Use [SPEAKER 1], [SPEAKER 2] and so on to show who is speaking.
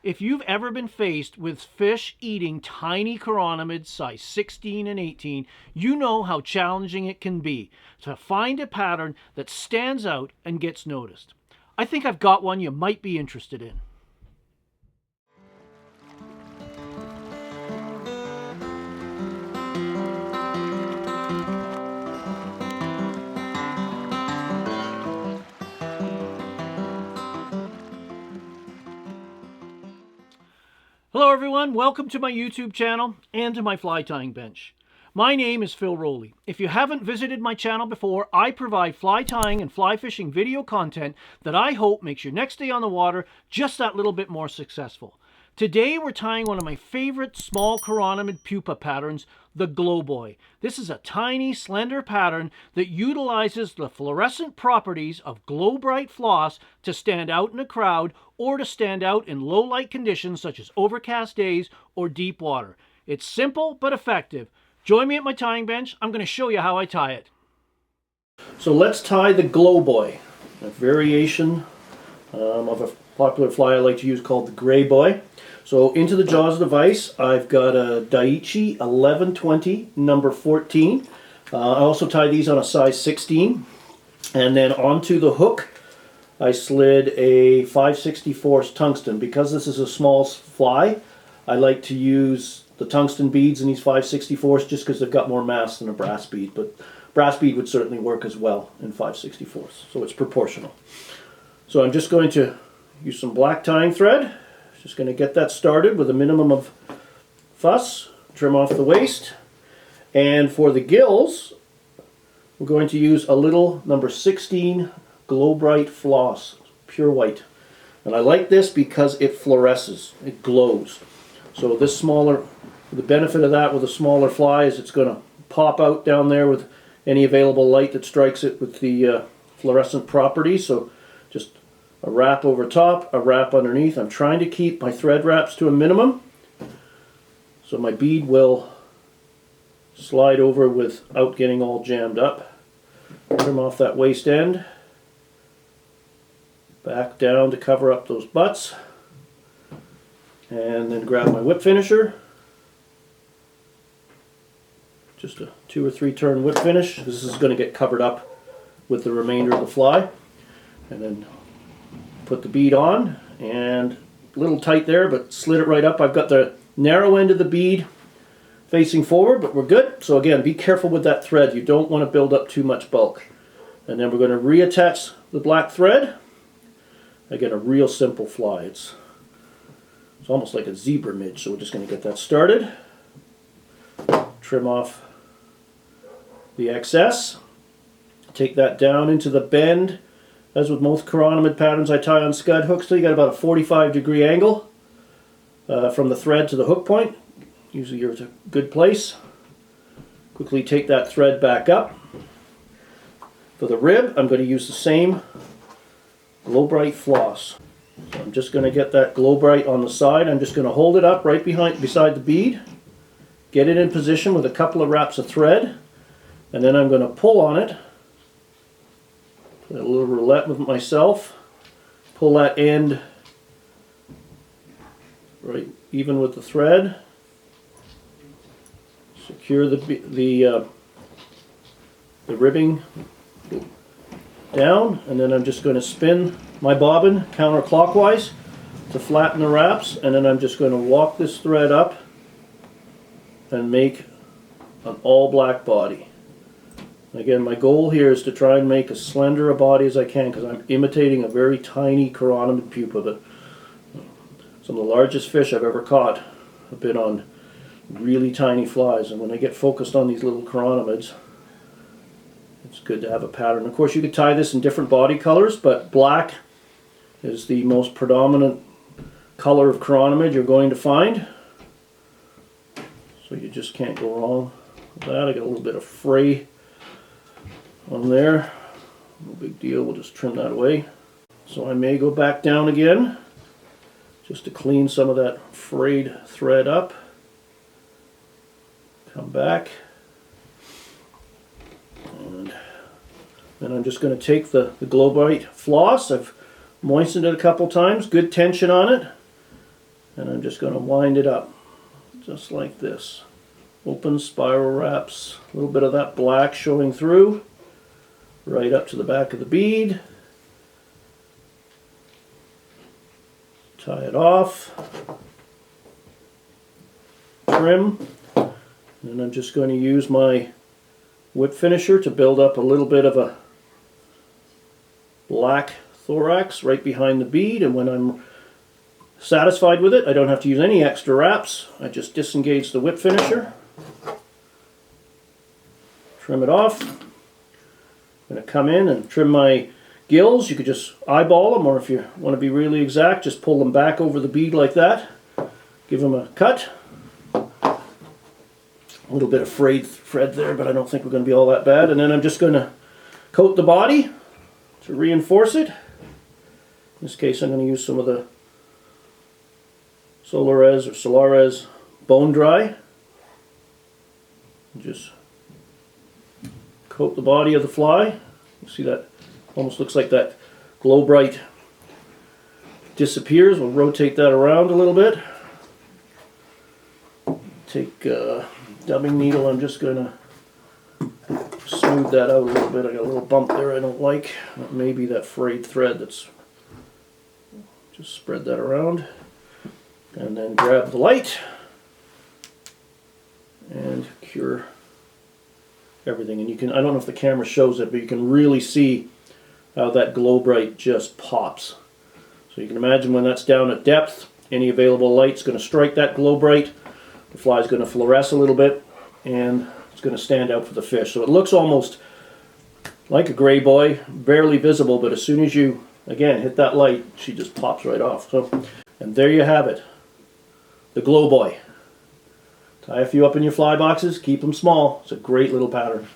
[SPEAKER 1] If you've ever been faced with fish eating tiny chironomids size 16 and 18, you know how challenging it can be to find a pattern that stands out and gets noticed. I think I've got one you might be interested in. Hello everyone, welcome to my YouTube channel and to my fly tying bench. My name is Phil Rowley. If you haven't visited my channel before, I provide fly tying and fly fishing video content that I hope makes your next day on the water just that little bit more successful. Today we're tying one of my favorite small Chironomid Pupa patterns, the Glo Boy. This is a tiny, slender pattern that utilizes the fluorescent properties of Glo Brite Floss to stand out in a crowd or to stand out in low light conditions such as overcast days or deep water. It's simple but effective. Join me at my tying bench. I'm going to show you how I tie it. So let's tie the Glo Boy, a variation of a popular fly I like to use called the Gray Boy. So into the jaws of the vise, I've got a Daiichi 1120 number 14. I also tie these on a size 16. And then onto the hook, I slid a 5/64 tungsten. Because this is a small fly, I like to use the tungsten beads in these 5/64s just because they've got more mass than a brass bead. But brass bead would certainly work as well in 5/64s, so it's proportional. So I'm just going to use some black tying thread. Just going to get that started with a minimum of fuss. Trim off the waist. And for the gills, we're going to use a little number 16 Glo Brite Floss, pure white. And I like this because it fluoresces, it glows. So this smaller, the benefit of that with a smaller fly is it's going to pop out down there with any available light that strikes it with the fluorescent properties. So just a wrap over top, a wrap underneath. I'm trying to keep my thread wraps to a minimum so my bead will slide over without getting all jammed up. Trim off that waist end. Back down to cover up those butts. And then grab my whip finisher. Just a 2 or 3 turn whip finish. This is going to get covered up with the remainder of the fly. And then put the bead on, and a little tight there, but slid it right up. I've got the narrow end of the bead facing forward, but we're good. So again, be careful with that thread. You don't want to build up too much bulk. And then we're going to reattach the black thread. Again, a real simple fly. It's almost like a zebra midge, so we're just going to get that started. Trim off the excess. Take that down into the bend. As with most chironomid patterns, I tie on scud hooks, so you got about a 45-degree angle from the thread to the hook point. Usually you're at a good place. Quickly take that thread back up. For the rib, I'm going to use the same Glo Brite Floss. So I'm just going to get that Glo Brite on the side. I'm just going to hold it up right beside the bead. Get it in position with a couple of wraps of thread. And then I'm going to pull on it. A little roulette with myself. Pull that end right even with the thread. Secure the ribbing down, and then I'm just going to spin my bobbin counterclockwise to flatten the wraps, and then I'm just going to walk this thread up and make an all black body. Again, my goal here is to try and make as slender a body as I can because I'm imitating a very tiny Chironomid Pupa. But some of the largest fish I've ever caught have been on really tiny flies, and when I get focused on these little Chironomids, it's good to have a pattern. Of course, you could tie this in different body colors, but black is the most predominant color of Chironomid you're going to find. So you just can't go wrong with that. I got a little bit of fray on there. No big deal, we'll just trim that away. So I may go back down again just to clean some of that frayed thread up. Come back. And then I'm just going to take the Glo Brite Floss. I've moistened it a couple times, good tension on it. And I'm just going to wind it up just like this. Open spiral wraps, a little bit of that black showing through, right up to the back of the bead. Tie it off, trim, and then I'm just going to use my whip finisher to build up a little bit of a black thorax right behind the bead, and when I'm satisfied with it, I don't have to use any extra wraps. I just disengage the whip finisher, trim it off. I'm going to come in and trim my gills. You could just eyeball them, or if you want to be really exact, just pull them back over the bead like that. Give them a cut. A little bit of frayed thread there, but I don't think we're going to be all that bad. And then I'm just going to coat the body to reinforce it. In this case, I'm going to use some of the Solares or Solares Bone Dry. Just coat the body of the fly. You see that almost looks like that Glo Brite disappears. We'll rotate that around a little bit. Take a dubbing needle. I'm just going to smooth that out a little bit. I got a little bump there I don't like. Maybe that frayed thread. That's just spread that around. And then grab the light and cure everything. And you can, I don't know if the camera shows it, but you can really see how that Glo Brite just pops. So you can imagine when that's down at depth, any available light's going to strike that Glo Brite. The fly's going to fluoresce a little bit, and it's going to stand out for the fish. So it looks almost like a gray boy, barely visible, but as soon as you, again, hit that light, she just pops right off. So, and there you have it, the Glo Boy. Tie a few up in your fly boxes, keep them small. It's a great little pattern.